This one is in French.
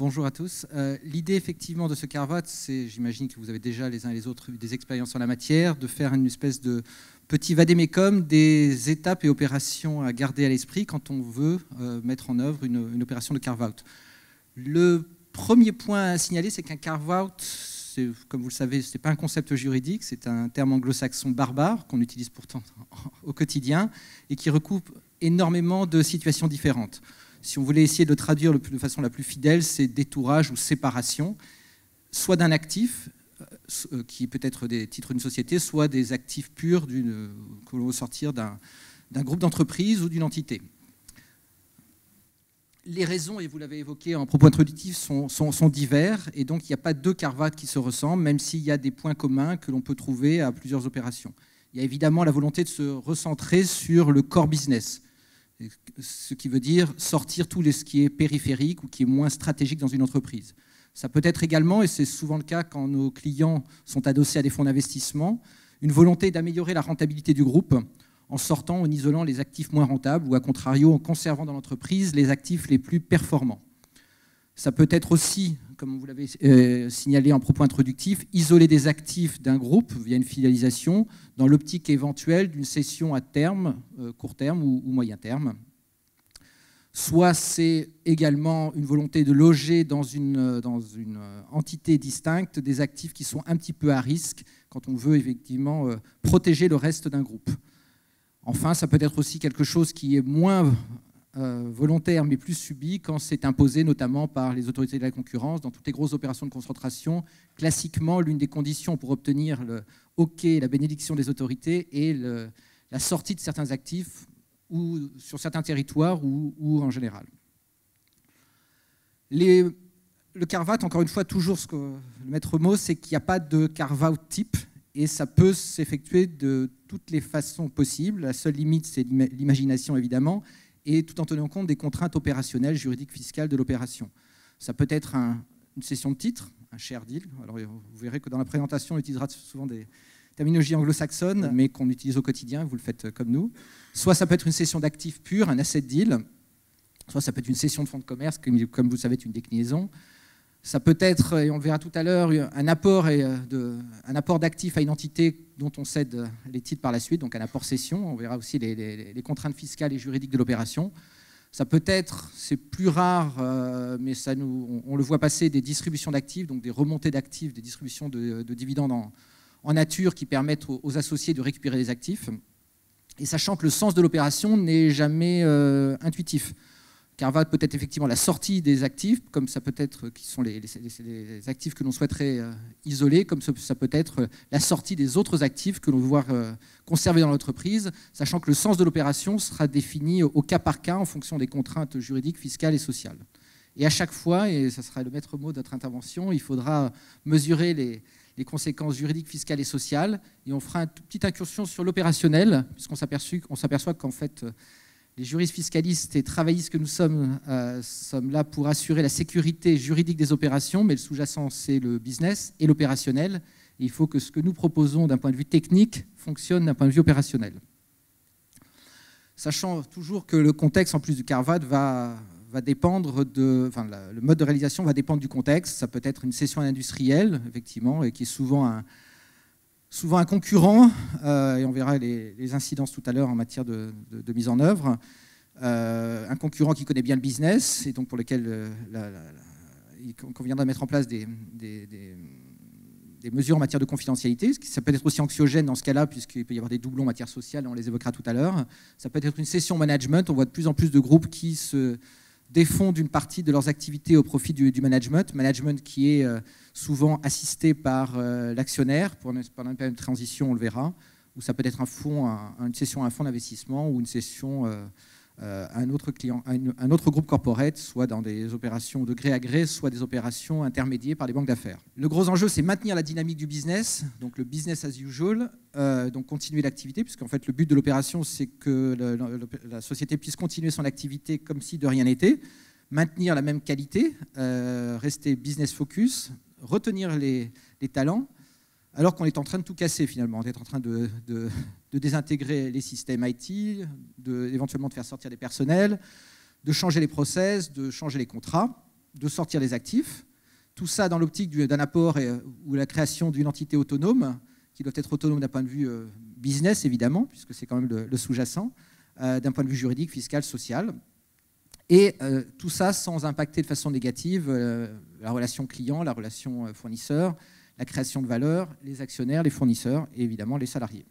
bonjour à tous. L'idée effectivement de ce carve-out, c'est, j'imagine que vous avez déjà les uns et les autres eu des expériences en la matière, de faire une espèce de petit vadémécum des étapes et opérations à garder à l'esprit quand on veut mettre en œuvre une opération de carve-out. Le premier point à signaler, c'est qu'un carve-out, comme vous le savez, ce n'est pas un concept juridique, c'est un terme anglo-saxon barbare qu'on utilise pourtant au quotidien et qui recoupe énormément de situations différentes. Si on voulait essayer de le traduire de façon la plus fidèle, c'est détourage ou séparation, soit d'un actif, qui peut être des titres d'une société, soit des actifs purs que l'on veut sortir d'un groupe d'entreprises ou d'une entité. Les raisons, et vous l'avez évoqué en propos introductif, sont divers, et donc il n'y a pas deux carve-out qui se ressemblent, même s'il y a des points communs que l'on peut trouver à plusieurs opérations. Il y a évidemment la volonté de se recentrer sur le core business, ce qui veut dire sortir tout ce qui est périphérique ou qui est moins stratégique dans une entreprise. Ça peut être également, et c'est souvent le cas quand nos clients sont adossés à des fonds d'investissement, une volonté d'améliorer la rentabilité du groupe en sortant, en isolant les actifs moins rentables ou, à contrario, en conservant dans l'entreprise les actifs les plus performants. Ça peut être aussi, comme vous l'avez signalé en propos introductif, isoler des actifs d'un groupe via une filialisation dans l'optique éventuelle d'une cession à terme, court terme ou moyen terme. Soit c'est également une volonté de loger dans une entité distincte des actifs qui sont un petit peu à risque quand on veut effectivement protéger le reste d'un groupe. Enfin, ça peut être aussi quelque chose qui est moins volontaire mais plus subi quand c'est imposé notamment par les autorités de la concurrence. Dans toutes les grosses opérations de concentration, classiquement, l'une des conditions pour obtenir le OK, la bénédiction des autorités est la sortie de certains actifs ou sur certains territoires ou en général. Le carve-out, encore une fois, toujours le maître mot, c'est qu'il n'y a pas de carve-out type et ça peut s'effectuer de toutes les façons possibles. La seule limite, c'est l'imagination, évidemment, et tout en tenant compte des contraintes opérationnelles, juridiques, fiscales de l'opération. Ça peut être une cession de titres, un share deal. Alors, vous verrez que dans la présentation, on utilisera souvent des terminologies anglo-saxonnes, mais qu'on utilise au quotidien, vous le faites comme nous. Soit ça peut être une cession d'actifs purs, un asset deal, soit ça peut être une cession de fonds de commerce, comme vous le savez, est une déclinaison. Ça peut être, et on le verra tout à l'heure, un apport d'actifs à une entité dont on cède les titres par la suite, donc un apport cession. On verra aussi les contraintes fiscales et juridiques de l'opération. Ça peut être, c'est plus rare, mais on le voit passer, des distributions d'actifs, donc des remontées d'actifs, des distributions de dividendes en nature qui permettent aux associés de récupérer les actifs. Et sachant que le sens de l'opération n'est jamais intuitif. Carve-out peut être effectivement la sortie des actifs, comme ça peut être, qui sont les actifs que l'on souhaiterait isoler, comme ça peut être la sortie des autres actifs que l'on veut voir conserver dans l'entreprise, sachant que le sens de l'opération sera défini au cas par cas en fonction des contraintes juridiques, fiscales et sociales. Et à chaque fois, et ça sera le maître mot de notre intervention, il faudra mesurer les conséquences juridiques, fiscales et sociales, et on fera une petite incursion sur l'opérationnel, puisqu'on s'aperçoit qu'en fait, les juristes fiscalistes et travaillistes que nous sommes là pour assurer la sécurité juridique des opérations, mais le sous-jacent, c'est le business et l'opérationnel. Et il faut que ce que nous proposons d'un point de vue technique fonctionne d'un point de vue opérationnel. Sachant toujours que le contexte, en plus du carve-out, va dépendre le mode de réalisation va dépendre du contexte. Ça peut être une cession industrielle, effectivement, et qui est souvent un concurrent, et on verra les incidences tout à l'heure en matière de mise en œuvre, un concurrent qui connaît bien le business, et donc pour lequel il conviendra de mettre en place des mesures en matière de confidentialité. Ça peut être aussi anxiogène dans ce cas-là, puisqu'il peut y avoir des doublons en matière sociale, on les évoquera tout à l'heure. Ça peut être une cession management, on voit de plus en plus de groupes qui se défont d'une partie de leurs activités au profit du management qui est souvent assisté par l'actionnaire pendant une période de transition, on le verra, ou ça peut être une cession à un fonds d'investissement ou une cession à un autre groupe corporate, soit dans des opérations de gré à gré, soit des opérations intermédiées par les banques d'affaires. Le gros enjeu, c'est maintenir la dynamique du business, donc le business as usual, donc continuer l'activité, puisqu'en fait le but de l'opération, c'est que la société puisse continuer son activité comme si de rien n'était, maintenir la même qualité, rester business focus, retenir les talents, alors qu'on est en train de tout casser finalement. On est en train de désintégrer les systèmes IT, éventuellement de faire sortir des personnels, de changer les process, de changer les contrats. de sortir les actifs. Tout ça dans l'optique d'un apport ou la création d'une entité autonome, qui doit être autonome d'un point de vue business, évidemment, puisque c'est quand même le sous-jacent, d'un point de vue juridique, fiscal, social. Et tout ça sans impacter de façon négative la relation client, la relation fournisseur, la création de valeur, les actionnaires, les fournisseurs et évidemment les salariés.